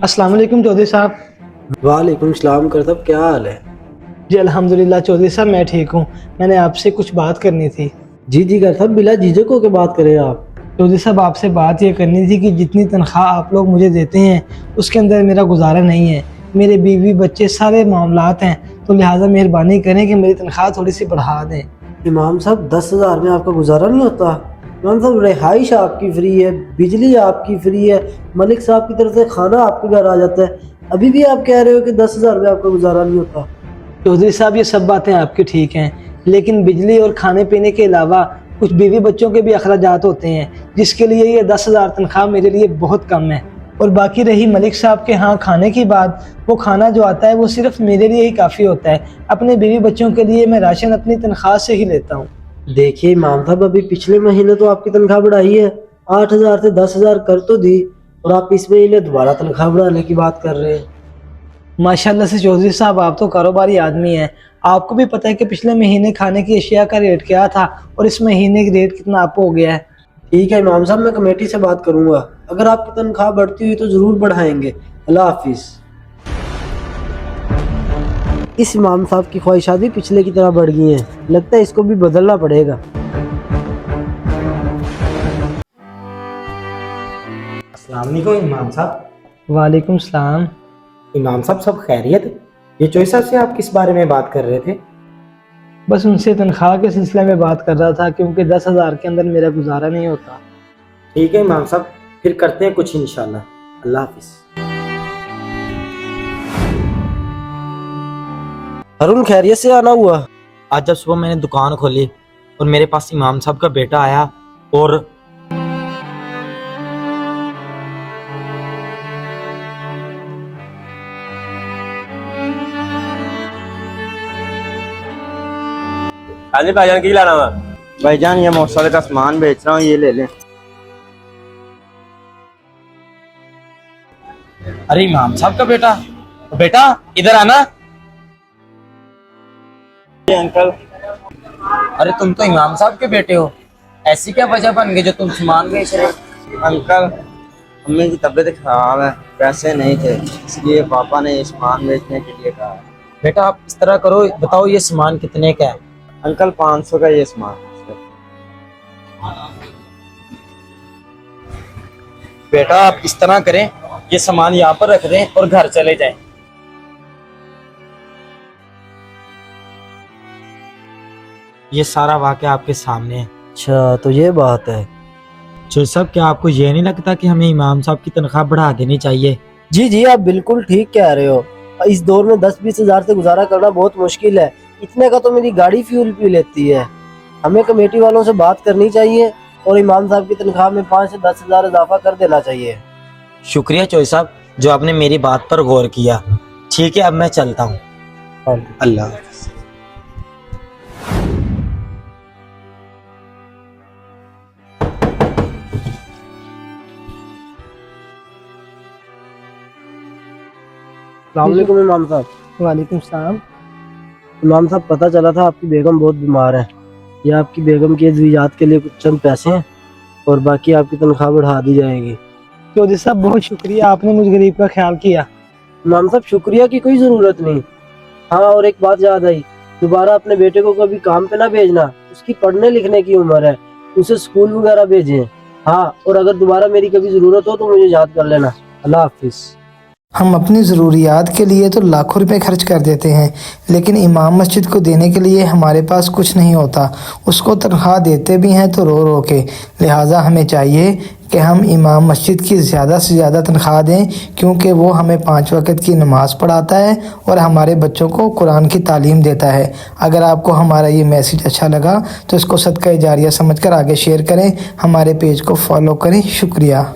अस्सलाम वालेकुम चौधरी साहब। वालेकुम सलाम करतब, क्या हाल है? जी अल्हम्दुलिल्लाह चौधरी साहब, मैं ठीक हूँ। मैंने आपसे कुछ बात करनी थी। जी करतब, बिला झिझक होकर बात करें आप। चौधरी साहब, आपसे बात ये करनी थी कि जितनी तनख्वाह आप लोग मुझे देते हैं उसके अंदर मेरा गुजारा नहीं है। मेरे बीवी बच्चे सारे मामलात हैं, तो लिहाजा मेहरबानी करें कि मेरी तनख्वाह थोड़ी सी बढ़ा दें। इमाम साहब, 10,000 में आपका गुजारा नहीं होता? इमाम साहब, रिहाइश आपकी फ्री है, बिजली आपकी फ्री है, मलिक साहब की तरफ से खाना आपके घर आ जाता है। अभी भी आप कह रहे हो कि 10,000 में आपका गुजारा नहीं होता? चौधरी साहब, ये सब बातें आपकी ठीक हैं, लेकिन बिजली और खाने पीने के अलावा कुछ बीवी बच्चों के भी अखराजात होते हैं, जिसके लिए ये 10,000 तनख्वाह मेरे लिए बहुत कम है। और बाकी रही मलिक साहब के यहाँ खाने की बात, वो खाना जो आता है वो सिर्फ मेरे लिए ही काफ़ी होता है। अपने बीवी बच्चों के लिए मैं राशन अपनी तनख्वाह से ही लेता हूँ। देखिए इमाम साहब, अभी पिछले महीने तो आपकी तनख्वाह बढ़ाई है, 8,000 से 10,000 कर तो दी, और आप इस महीने दोबारा तनख्वाह बढ़ाने की बात कर रहे हैं। माशाल्लाह से चौधरी साहब, आप तो कारोबारी आदमी हैं। आपको भी पता है कि पिछले महीने खाने की अशिया का रेट क्या था और इस महीने की रेट कितना अप हो गया है। ठीक है इमाम साहब, मैं कमेटी से बात करूंगा, अगर आपकी तनख्वाह बढ़ती हुई तो जरूर बढ़ाएंगे। अल्लाह हाफिज। इस इमाम साहब की ख्वाहिशात भी पिछले की तरह बढ़ गई हैं, लगता है इसको भी बदलना पड़ेगा। अस्सलाम वालेकुम इमाम साहब। वालेकुम सलाम। इमाम साहब, सब खैरियत? ये चौधरी साहब से आप किस बारे में बात कर रहे थे? बस उनसे तनख्वाह के सिलसिले में बात कर रहा था, क्योंकि 10,000 के अंदर मेरा गुजारा नहीं होता। ठीक है इमाम साहब, फिर करते हैं कुछ इंशाल्लाह। अल्लाह हाफिज। अरुण, खैरियत से आना हुआ? आज जब सुबह मैंने दुकान खोली और मेरे पास इमाम साहब का बेटा आया और हाँ जी भाईजान, की लाना वा? भाईजान, ये मौसले का सामान बेच रहा हूँ, ये ले लें। अरे इमाम साहब का बेटा, बेटा इधर आना। अंकल, अरे तुम तो इमाम साहब के बेटे हो, ऐसी क्या वजह बन गई जो तुम सामान बेच रहे हो? अंकल, अम्मी की तबीयत खराब है, पैसे नहीं थे, इसलिए पापा ने ये सामान बेचने के लिए कहा। बेटा आप इस तरह करो, बताओ ये सामान कितने का है? अंकल, 500 का ये सामान। बेटा आप इस तरह करें, ये सामान यहाँ पर रख दें और घर चले जाएं। ये सारा वाकया आपके सामने है। अच्छा, तो ये बात है। चौधरी साहब, क्या आपको ये नहीं लगता कि हमें इमाम साहब की तनख्वाह बढ़ा देनी चाहिए? जी, आप बिल्कुल ठीक कह रहे हो। इस दौर में 10-20 हजार से गुजारा करना बहुत मुश्किल है। इतने का तो मेरी गाड़ी फ्यूल पी लेती है। हमें कमेटी वालों से बात करनी चाहिए और इमाम साहब की तनख्वाह में 5 से 10 हजार इजाफा कर देना चाहिए। शुक्रिया चौधरी साहब, जो आपने मेरी बात पर गौर किया। ठीक है, अब मैं चलता हूँ। अल्लाह। अस्सलाम वालेकुम इमाम साहब। वालेकुम सलाम। इमाम साहब, पता चला था आपकी बेगम बहुत बीमार है। ये आपकी बेगम की अद्वियात के लिए कुछ चंद पैसे हैं और बाकी आपकी तनख्वाह बढ़ा दी जाएगी। चौधरी साहब, बहुत शुक्रिया, आपने मुझ गरीब का ख्याल किया। इमाम साहब, शुक्रिया की कोई जरूरत नहीं। हाँ, और एक बात याद आई, दोबारा अपने बेटे को कभी काम पे ना भेजना, उसकी पढ़ने लिखने की उम्र है, उसे स्कूल वगैरह भेजें। हाँ, और अगर दोबारा मेरी कभी जरूरत हो तो मुझे याद कर लेना। अल्लाह हाफिज। हम अपनी ज़रूरियात के लिए तो लाखों रुपए खर्च कर देते हैं, लेकिन इमाम मस्जिद को देने के लिए हमारे पास कुछ नहीं होता। उसको तनख्वाह देते भी हैं तो रो रो के। लिहाजा हमें चाहिए कि हम इमाम मस्जिद की ज़्यादा से ज़्यादा तनख्वाह दें, क्योंकि वो हमें 5 वक्त की नमाज पढ़ाता है और हमारे बच्चों को कुरान की तालीम देता है। अगर आपको हमारा ये मैसेज अच्छा लगा तो इसको सदका जारिया समझकर आगे शेयर करें, हमारे पेज को फॉलो करें। शुक्रिया।